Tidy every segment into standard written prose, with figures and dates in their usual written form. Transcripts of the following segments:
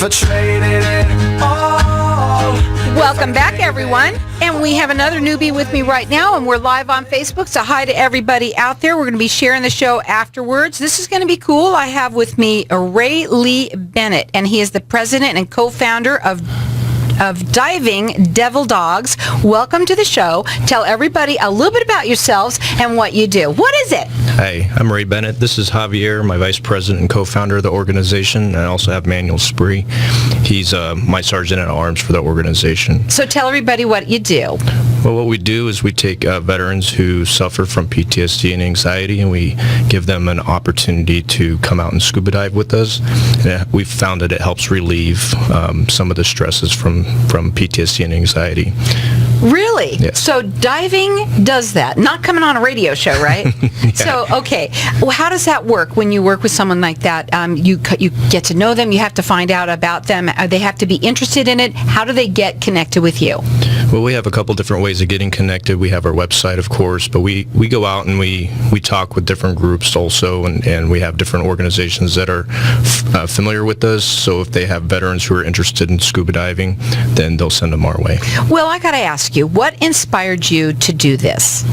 if I traded it all. Welcome back, everyone. And we have another newbie with me right now, and we're live on Facebook. So hi to everybody out there. We're going to be sharing the show afterwards. This is going to be cool. I have with me Ray Lee Bennett, and he is the president and co-founder of Diving Devil Dogs. Welcome to the show. Tell everybody a little bit about yourselves and what you do. What is it? Hey, I'm Ray Bennett. This is Javier, my vice president and co-founder of the organization. And I also have Manuel Spree. He's my sergeant at arms for the organization. So tell everybody what you do. Well, what we do is we take veterans who suffer from PTSD and anxiety, and we give them an opportunity to come out and scuba dive with us. And we've found that it helps relieve some of the stresses from PTSD and anxiety. Really? Yes. So diving does that. Not coming on a radio show, right? Yeah. So, okay. Well, how does that work when you work with someone like that? You get to know them. You have to find out about them. They have to be interested in it. How do they get connected with you? Well, we have a couple different ways of getting connected. We have our website, of course, but we go out and we talk with different groups also, and we have different organizations that are familiar with us. So if they have veterans who are interested in scuba diving, then they'll send them our way. Well, I got to ask you, what inspired you to do this?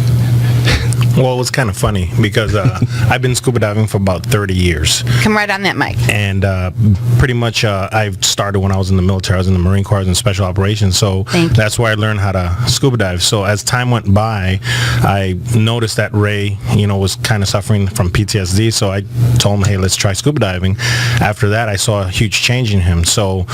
Well, it was kind of funny because I've been scuba diving for about 30 years. Come right on that mic. And pretty much I started when I was in the military. I was in the Marine Corps, I was in Special Operations. So that's where I learned how to scuba dive. So as time went by, I noticed that Ray, was kind of suffering from PTSD. So I told him, hey, let's try scuba diving. After that, I saw a huge change in him. So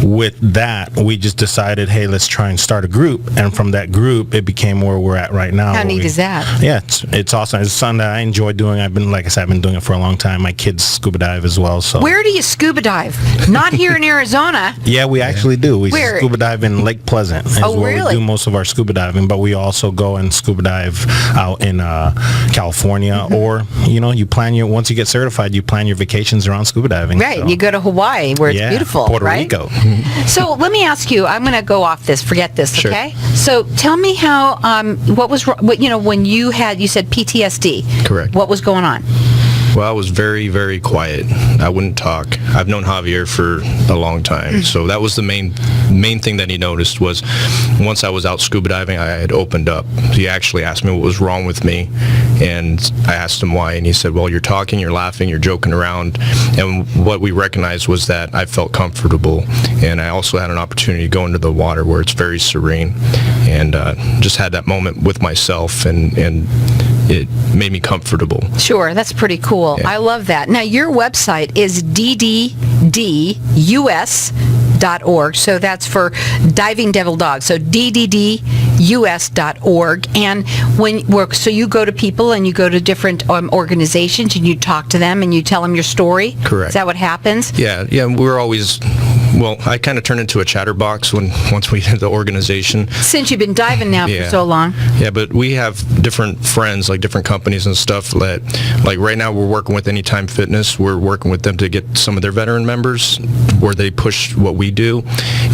with that, we just decided, hey, let's try and start a group. And from that group, it became where we're at right now. How neat is that? Yeah, it's awesome. It's something that I enjoy doing. I've been doing it for a long time. My kids scuba dive as well. So where do you scuba dive? Not here in Arizona. Yeah, we actually do. We Where? scuba dive in Lake Pleasant. Is Oh, where really? we do most of our scuba diving, but we also go and scuba dive out in California, or you plan once you get certified, you plan your vacations around scuba diving. Right, So. you go to Hawaii where it's beautiful, Puerto right? Rico. So let me ask you, I'm going to go off this, forget this, Sure. okay? So tell me how, what was, when you said PTSD. Correct. What was going on? Well, I was very, very quiet. I wouldn't talk. I've known Javier for a long time, so that was the main thing that he noticed was once I was out scuba diving, I had opened up. He actually asked me what was wrong with me, and I asked him why, and he said, well, you're talking, you're laughing, you're joking around, and what we recognized was that I felt comfortable, and I also had an opportunity to go into the water where it's very serene, and just had that moment with myself, and it made me comfortable. Sure, that's pretty cool. Yeah. I love that. Now, your website is dddus.org, so that's for Diving Devil Dogs, so dddus.org. And so you go to people and you go to different organizations and you talk to them and you tell them your story? Correct. Is that what happens? Yeah, we're always... Well, I kind of turned into a chatterbox once we did the organization. Since you've been diving now for so long. Yeah, but we have different friends, like different companies and stuff that, like right now we're working with Anytime Fitness. We're working with them to get some of their veteran members where they push what we do.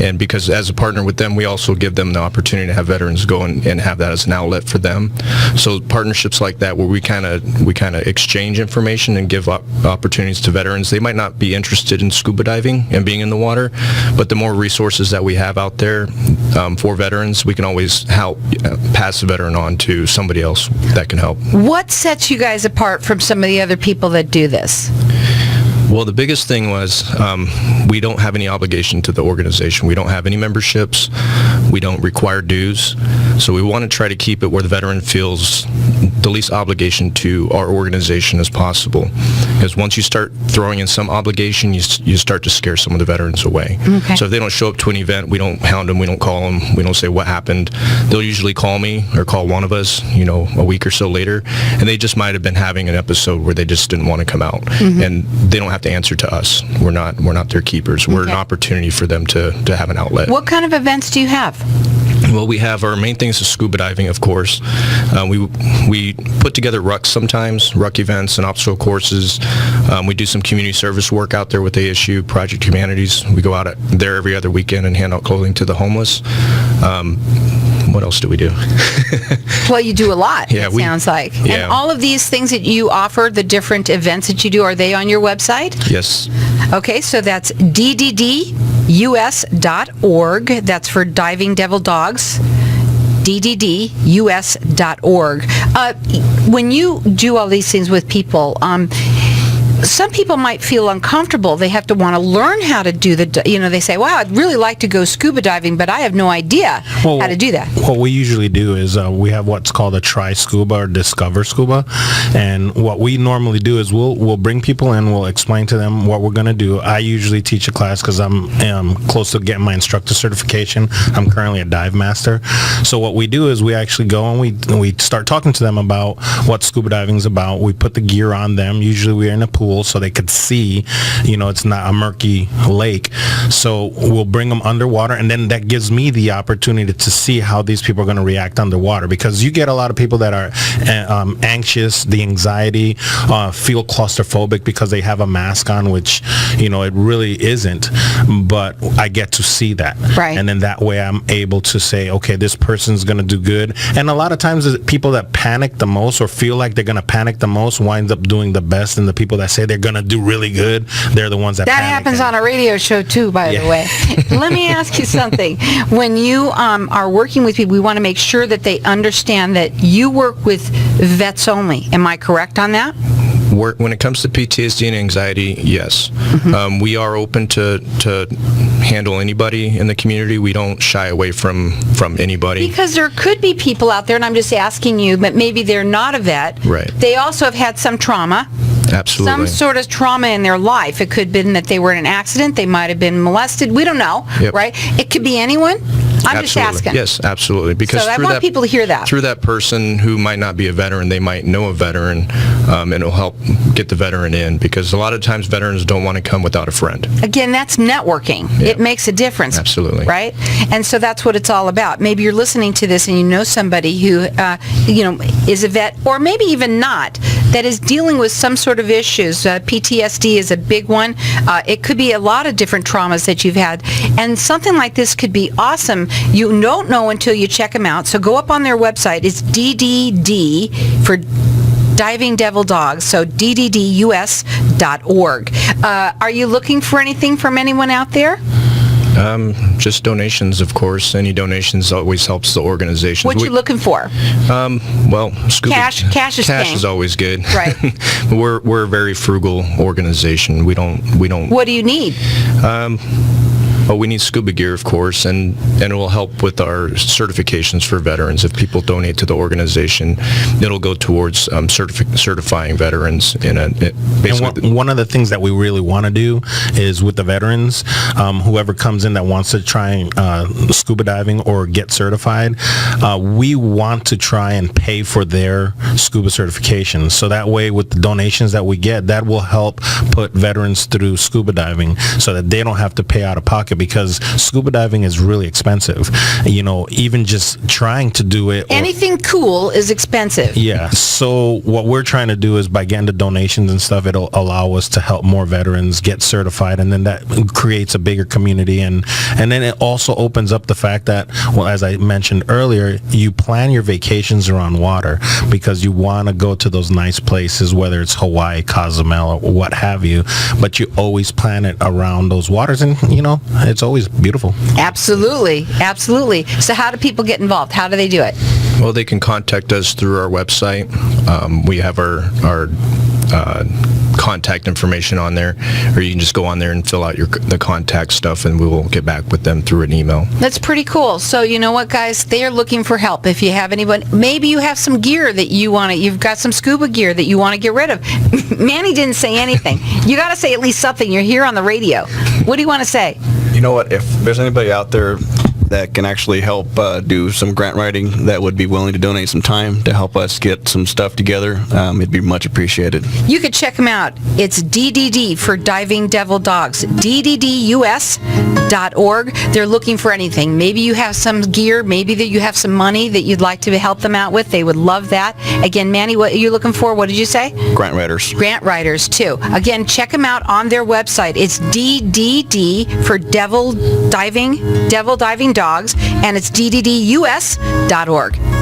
And because as a partner with them, we also give them the opportunity to have veterans go and have that as an outlet for them. So partnerships like that where we kind of exchange information and give opportunities to veterans. They might not be interested in scuba diving and being in the water, but the more resources that we have out there for veterans, we can always help pass the veteran on to somebody else that can help. What sets you guys apart from some of the other people that do this? Well, the biggest thing was we don't have any obligation to the organization. We don't have any memberships. We don't require dues. So we want to try to keep it where the veteran feels the least obligation to our organization as possible. Because once you start throwing in some obligation, you start to scare some of the veterans away. Okay. So if they don't show up to an event, we don't hound them, we don't call them, we don't say what happened. They'll usually call me or call one of us, a week or so later, and they just might have been having an episode where they just didn't want to come out. Mm-hmm. And they don't have to answer to us. We're not their keepers. We're an opportunity for them to have an outlet. What kind of events do you have? Well, we have our main things is scuba diving, of course. We put together rucks sometimes, ruck events and obstacle courses. We do some community service work out there with ASU, Project Humanities. We go out there every other weekend and hand out clothing to the homeless. what else do we do? Well, you do a lot, Yeah, it sounds like. And yeah. all of these things that you offer, the different events that you do, are they on your website? Yes. Okay, so that's dddus.org. That's for Diving Devil Dogs. dddus.org. When you do all these things with people, some people might feel uncomfortable. They have to want to learn how to do they say, wow, I'd really like to go scuba diving, but I have no idea how to do that. What we usually do is we have what's called a Try Scuba or Discover Scuba. And what we normally do is we'll bring people in, we'll explain to them what we're going to do. I usually teach a class because I'm close to getting my instructor certification. I'm currently a dive master. So what we do is we actually go and we start talking to them about what scuba diving is about. We put the gear on them. Usually we're in a pool so they could see, it's not a murky lake. So we'll bring them underwater, and then that gives me the opportunity to see how these people are going to react underwater, because you get a lot of people that are anxious, the anxiety, feel claustrophobic because they have a mask on, which, it really isn't, but I get to see that. Right. And then that way I'm able to say, okay, this person's going to do good. And a lot of times the people that panic the most or feel like they're going to panic the most winds up doing the best, and the people that say they're going to do really good, they're the ones that That panic. happens on a radio show too, by the way. Let me ask you something. When you are working with people, we want to make sure that they understand that you work with vets only. Am I correct on that? When it comes to PTSD and anxiety, yes. We are open to handle anybody in the community. We don't shy away from anybody. Because there could be people out there, and I'm just asking you, but maybe they're not a vet. Right. They also have had some trauma. Absolutely. Some sort of trauma in their life. It could have been that they were in an accident. They might have been molested. We don't know, Yep. right? It could be anyone. I'm just Absolutely. asking. Yes, absolutely. Because So I through want people to hear that. Through that person who might not be a veteran, they might know a veteran, and it'll help get the veteran in, because a lot of times veterans don't want to come without a friend. Again, that's networking. Yeah. It makes a difference. Absolutely. Right? And so that's what it's all about. Maybe you're listening to this and you know somebody who, is a vet, or maybe even not, that is dealing with some sort of issues. PTSD is a big one. It could be a lot of different traumas that you've had. And something like this could be awesome. You don't know until you check them out. So go up on their website. It's DDD for Diving Devil Dogs, so dddus.org. Are you looking for anything from anyone out there? Just donations, of course. Any donations always helps the organization. What you looking for? Well, scuba, Cash is king. is always good. Right. We're a very frugal organization. We don't. What do you need? Well, we need scuba gear, of course, and it will help with our certifications for veterans. If people donate to the organization, it'll go towards certifying veterans. And one of the things that we really want to do is with the veterans, whoever comes in that wants to try scuba diving or get certified, we want to try and pay for their scuba certification. So that way, with the donations that we get, that will help put veterans through scuba diving so that they don't have to pay out of pocket, because scuba diving is really expensive. Even just trying to do it. Anything cool is expensive. Yeah. So what we're trying to do is, by getting the donations and stuff, it'll allow us to help more veterans get certified, and then that creates a bigger community, and then it also opens up the fact that, well, as I mentioned earlier, you plan your vacations around water because you want to go to those nice places, whether it's Hawaii, Cozumel, or what have you, but you always plan it around those waters, and it's always beautiful. Absolutely. So how do people get involved? How do they do it? Well, they can contact us through our website. We have our contact information on there, or you can just go on there and fill out the contact stuff, and we will get back with them through an email. That's pretty cool. So you know what, guys? They are looking for help. If you have anyone, maybe you have some gear that you've got some scuba gear that you want to get rid of. Manny didn't say anything. You got to say at least something. You're here on the radio. What do you want to say? You know what? If there's anybody out there that can actually help do some grant writing, that would be willing to donate some time to help us get some stuff together, it'd be much appreciated. You could check them out. It's DDD for Diving Devil Dogs. DDDUS.org. They're looking for anything. Maybe you have some gear. Maybe that you have some money that you'd like to help them out with. They would love that. Again, Manny, what are you looking for? What did you say? Grant writers. Grant writers, too. Again, check them out on their website. It's DDD for Devil Diving Dogs. dogs, and it's dddus.org.